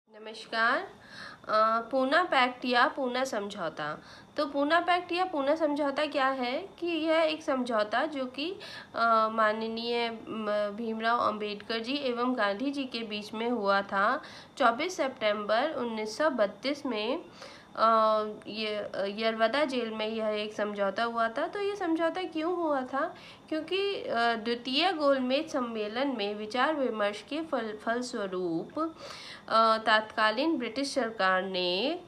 नमस्कार। पूना पैक्ट या पूना समझौता। तो पूना पैक्ट या पूना समझौता क्या है कि यह एक समझौता जो कि माननीय भीमराव अंबेडकर जी एवं गांधी जी के बीच में हुआ था 24 सितंबर 1932 में। ये यरवदा जेल में यह एक समझौता हुआ था। तो ये समझौता क्यों हुआ था? क्योंकि द्वितीय गोलमेज सम्मेलन में विचार विमर्श के फलस्वरूप तत्कालीन ब्रिटिश सरकार ने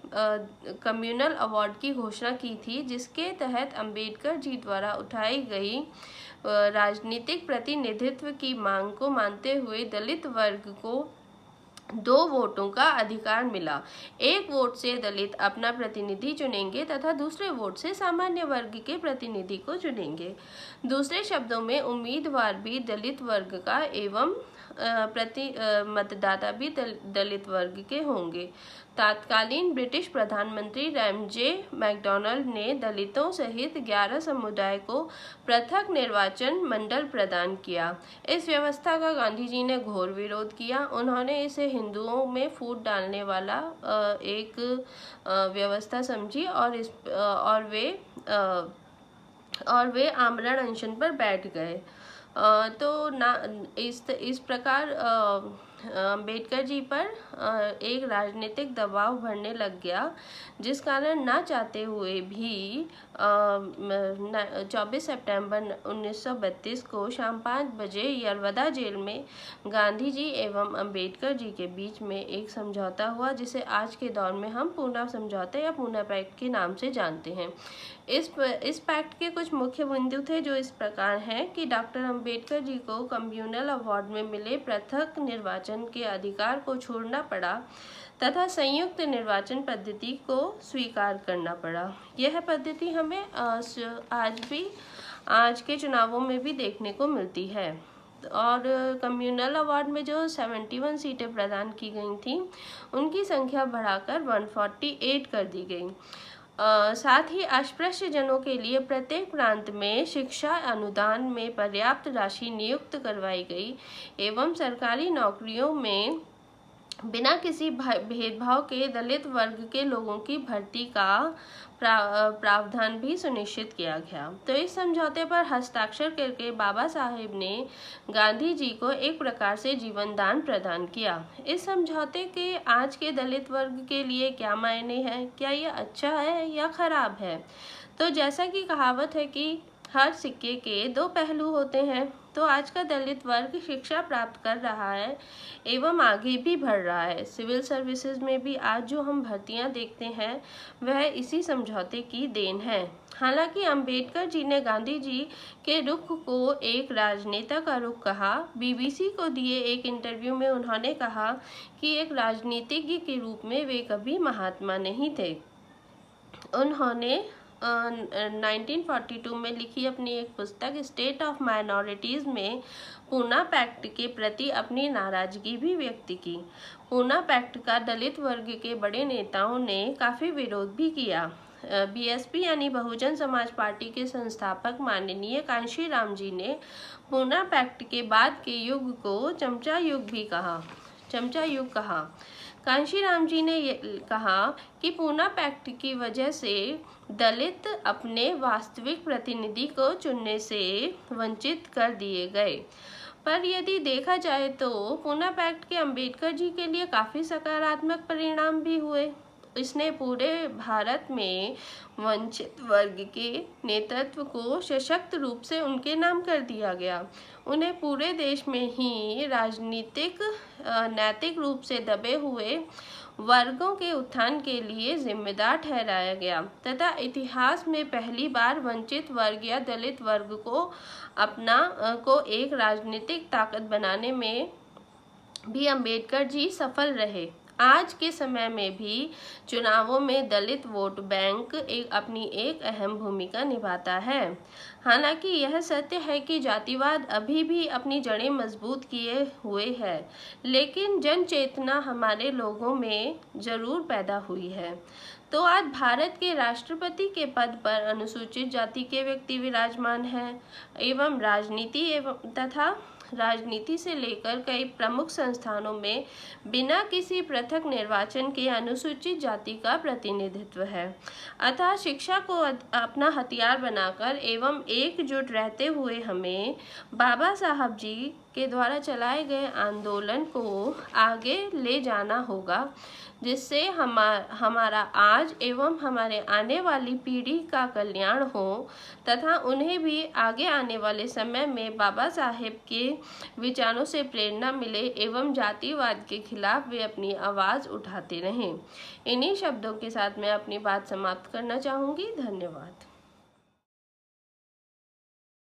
कम्युनल अवार्ड की घोषणा की थी, जिसके तहत अंबेडकर जी द्वारा उठाई गई राजनीतिक प्रतिनिधित्व की मांग को मानते हुए दलित वर्ग को 2 वोटों का अधिकार मिला। एक वोट से दलित अपना प्रतिनिधि चुनेंगे तथा दूसरे वोट से सामान्य वर्ग के प्रतिनिधि को चुनेंगे। दूसरे शब्दों में उम्मीदवार भी दलित वर्ग का एवं मतदाता भी दलित वर्ग के होंगे। तत्कालीन ब्रिटिश प्रधानमंत्री रैमजे मैकडॉनल्ड ने दलितों सहित 11 समुदाय को पृथक निर्वाचन मंडल प्रदान किया। इस व्यवस्था का गांधी जी ने घोर विरोध किया। उन्होंने इसे हिंदुओं में फूट डालने वाला एक व्यवस्था समझी और वे आमरण अनशन पर बैठ गए। तो ना इस प्रकार अम्बेडकर जी पर एक राजनीतिक दबाव बढ़ने लग गया, जिस कारण ना चाहते हुए भी 24 सितंबर 1932 को शाम 5 बजे यरवदा जेल में गांधी जी एवं अम्बेडकर जी के बीच में एक समझौता हुआ, जिसे आज के दौर में हम पूना समझौता या पूना पैक्ट के नाम से जानते हैं। इस पैक्ट के कुछ मुख्य बिंदु थे जो इस प्रकार हैं कि डॉक्टर अंबेडकर जी को कम्युनल अवार्ड में मिले पृथक निर्वाचन के अधिकार को छोड़ना पड़ा तथा संयुक्त निर्वाचन पद्धति को स्वीकार करना पड़ा। यह पद्धति हमें आज के चुनावों में भी देखने को मिलती है। और कम्युनल अवार्ड में जो 71 सीटें प्रदान की गई थी, उनकी संख्या बढ़ाकर 148 कर दी गई। साथ ही अस्पृश्य जनों के लिए प्रत्येक प्रांत में शिक्षा अनुदान में पर्याप्त राशि नियुक्त करवाई गई एवं सरकारी नौकरियों में बिना किसी भेदभाव के दलित वर्ग के लोगों की भर्ती का प्रावधान भी सुनिश्चित किया गया। तो इस समझौते पर हस्ताक्षर करके बाबा साहेब ने गांधी जी को एक प्रकार से जीवन दान प्रदान किया। इस समझौते के आज के दलित वर्ग के लिए क्या मायने हैं? क्या ये अच्छा है या खराब है? तो जैसा कि कहावत है कि हर सिक्के के 2 पहलू होते हैं, तो आज का दलित वर्ग शिक्षा प्राप्त कर रहा है एवं आगे भी बढ़ रहा है। सिविल सर्विसेज में भी आज जो हम भर्तियां देखते हैं, वह इसी समझौते की देन है। हालांकि अंबेडकर जी ने गांधी जी के रुख को एक राजनेता का रुख कहा। बीबीसी को दिए एक इंटरव्यू में उन्होंने कहा कि एक राजनीतिज्ञ के रूप में वे कभी महात्मा नहीं थे। उन्होंने 1942 में लिखी अपनी एक पुस्तक स्टेट ऑफ माइनॉरिटीज़ में पूना पैक्ट के प्रति अपनी नाराजगी भी व्यक्त की। पूना पैक्ट का दलित वर्ग के बड़े नेताओं ने काफ़ी विरोध भी किया। बीएसपी यानी बहुजन समाज पार्टी के संस्थापक माननीय कांशीराम जी ने पूना पैक्ट के बाद के युग को चमचा युग कहा। कांशीराम जी ने कहा कि पूना पैक्ट की वजह से दलित अपने वास्तविक प्रतिनिधि को चुनने से वंचित कर दिए गए। पर यदि देखा जाए तो पूना पैक्ट के अंबेडकर जी के लिए काफ़ी सकारात्मक परिणाम भी हुए। इसने पूरे भारत में वंचित वर्ग के नेतृत्व को सशक्त रूप से उनके नाम कर दिया गया। उन्हें पूरे देश में ही राजनीतिक नैतिक रूप से दबे हुए वर्गों के उत्थान के लिए जिम्मेदार ठहराया गया तथा इतिहास में पहली बार वंचित वर्ग या दलित वर्ग को एक राजनीतिक ताकत बनाने में भी अंबेडकर जी सफल रहे। आज के समय में भी चुनावों में दलित वोट बैंक अपनी एक अहम भूमिका निभाता है। हालांकि यह सत्य है कि जातिवाद अभी भी अपनी जड़ें मजबूत किए हुए है, लेकिन जन चेतना हमारे लोगों में जरूर पैदा हुई है। तो आज भारत के राष्ट्रपति के पद पर अनुसूचित जाति के व्यक्ति विराजमान हैं एवं राजनीति एवं तथा राजनीति से लेकर कई प्रमुख संस्थानों में बिना किसी पृथक निर्वाचन के अनुसूचित जाति का प्रतिनिधित्व है। अतः शिक्षा को अपना हथियार बनाकर एवं एकजुट रहते हुए हमें बाबा साहब जी के द्वारा चलाए गए आंदोलन को आगे ले जाना होगा, जिससे हमारा आज एवं हमारे आने वाली पीढ़ी का कल्याण हो तथा उन्हें भी आगे आने वाले समय में बाबा साहेब के विचारों से प्रेरणा मिले एवं जातिवाद के खिलाफ वे अपनी आवाज़ उठाते रहें। इन्हीं शब्दों के साथ मैं अपनी बात समाप्त करना चाहूँगी। धन्यवाद।